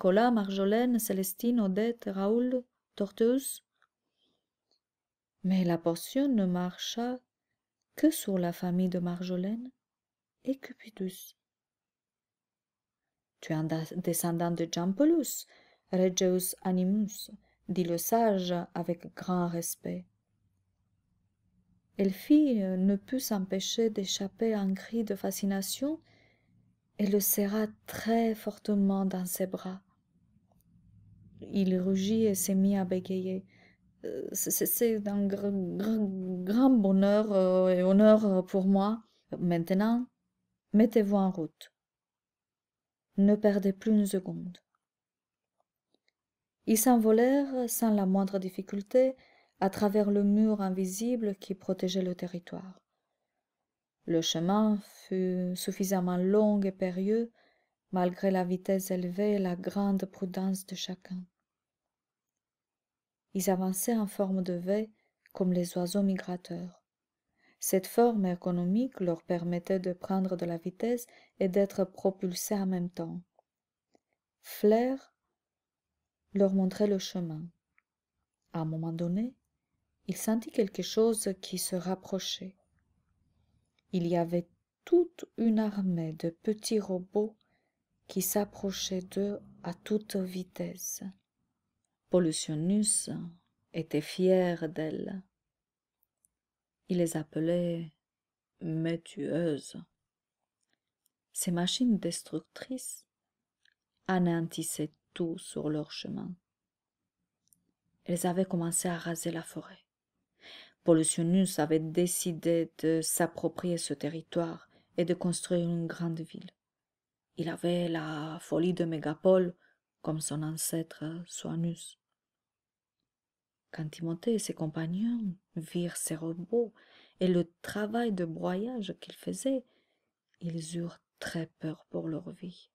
Nicolas, Marjolaine, Célestine, Odette, Raoul, Torteus. Mais la potion ne marcha que sur la famille de Marjolaine et Cupidus. Tu es un descendant de Jampolus, Regius Animus, dit le sage avec grand respect. Elfie ne put s'empêcher d'échapper à un cri de fascination et le serra très fortement dans ses bras. Il rugit et se mit à bégayer. C'est un grand bonheur et honneur pour moi. Maintenant, mettez-vous en route. Ne perdez plus une seconde. Ils s'envolèrent sans la moindre difficulté à travers le mur invisible qui protégeait le territoire. Le chemin fut suffisamment long et périlleux, malgré la vitesse élevée et la grande prudence de chacun. Ils avançaient en forme de V, comme les oiseaux migrateurs. Cette forme ergonomique leur permettait de prendre de la vitesse et d'être propulsés en même temps. Flair leur montrait le chemin. À un moment donné, il sentit quelque chose qui se rapprochait. Il y avait toute une armée de petits robots qui s'approchaient d'eux à toute vitesse. Pollutionus était fier d'elles. Il les appelait métueuses. Ces machines destructrices anéantissaient tout sur leur chemin. Elles avaient commencé à raser la forêt. Pollutionus avait décidé de s'approprier ce territoire et de construire une grande ville. Il avait la folie de mégapole comme son ancêtre Soanus. Quand Timothée et ses compagnons virent ces robots et le travail de broyage qu'ils faisaient, ils eurent très peur pour leur vie.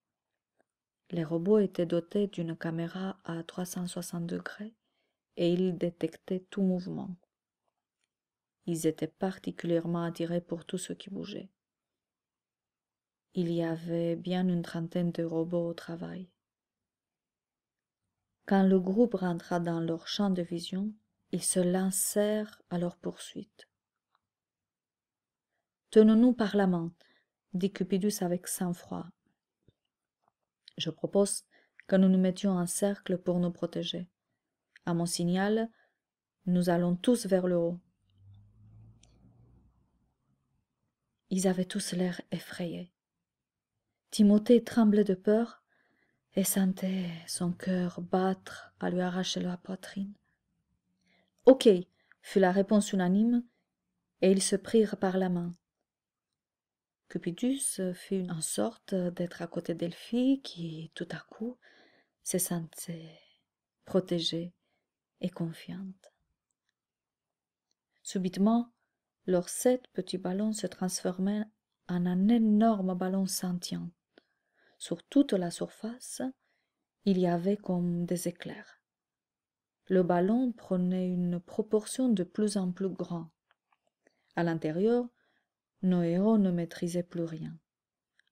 Les robots étaient dotés d'une caméra à 360 degrés et ils détectaient tout mouvement. Ils étaient particulièrement attirés pour tout ce qui bougeait. Il y avait bien une trentaine de robots au travail. Quand le groupe rentra dans leur champ de vision, ils se lancèrent à leur poursuite. « Tenons-nous par la main, » dit Cupidus avec sang-froid. « Je propose que nous nous mettions en cercle pour nous protéger. À mon signal, nous allons tous vers le haut. » Ils avaient tous l'air effrayés. Timothée tremblait de peur et sentait son cœur battre à lui arracher la poitrine. « Ok » fut la réponse unanime, et ils se prirent par la main. Cupidus fit en sorte d'être à côté d'Elfie qui, tout à coup, se sentait protégée et confiante. Subitement, leurs 7 petits ballons se transformaient en un énorme ballon sentient. Sur toute la surface, il y avait comme des éclairs. Le ballon prenait une proportion de plus en plus grande. À l'intérieur, nos héros ne maîtrisaient plus rien.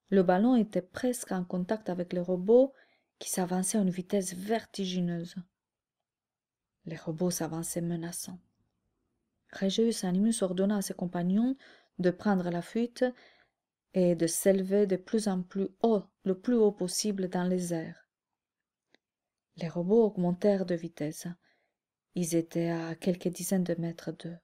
Le ballon était presque en contact avec les robots qui s'avançaient à une vitesse vertigineuse. Les robots s'avançaient menaçants. Regius Animus ordonna à ses compagnons de prendre la fuite et de s'élever de plus en plus haut, le plus haut possible dans les airs. Les robots augmentèrent de vitesse. Ils étaient à quelques dizaines de mètres d'eux.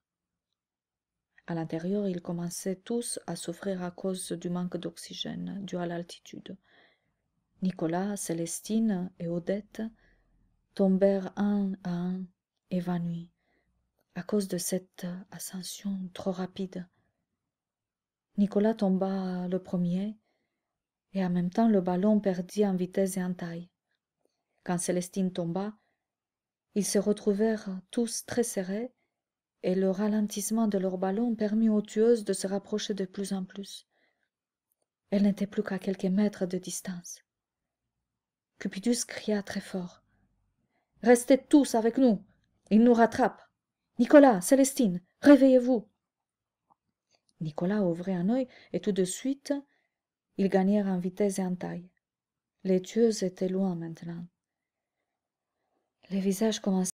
À l'intérieur, ils commençaient tous à souffrir à cause du manque d'oxygène dû à l'altitude. Nicolas, Célestine et Odette tombèrent un à un, évanouis, à cause de cette ascension trop rapide. Nicolas tomba le premier, et en même temps le ballon perdit en vitesse et en taille. Quand Célestine tomba, ils se retrouvèrent tous très serrés, et le ralentissement de leur ballon permit aux tueuses de se rapprocher de plus en plus. Elles n'étaient plus qu'à quelques mètres de distance. Cupidus cria très fort. « Restez tous avec nous, ils nous rattrapent. Nicolas, Célestine, réveillez-vous. » Nicolas ouvrit un œil et tout de suite, ils gagnèrent en vitesse et en taille. Les tueuses étaient loin maintenant. Les visages commençaient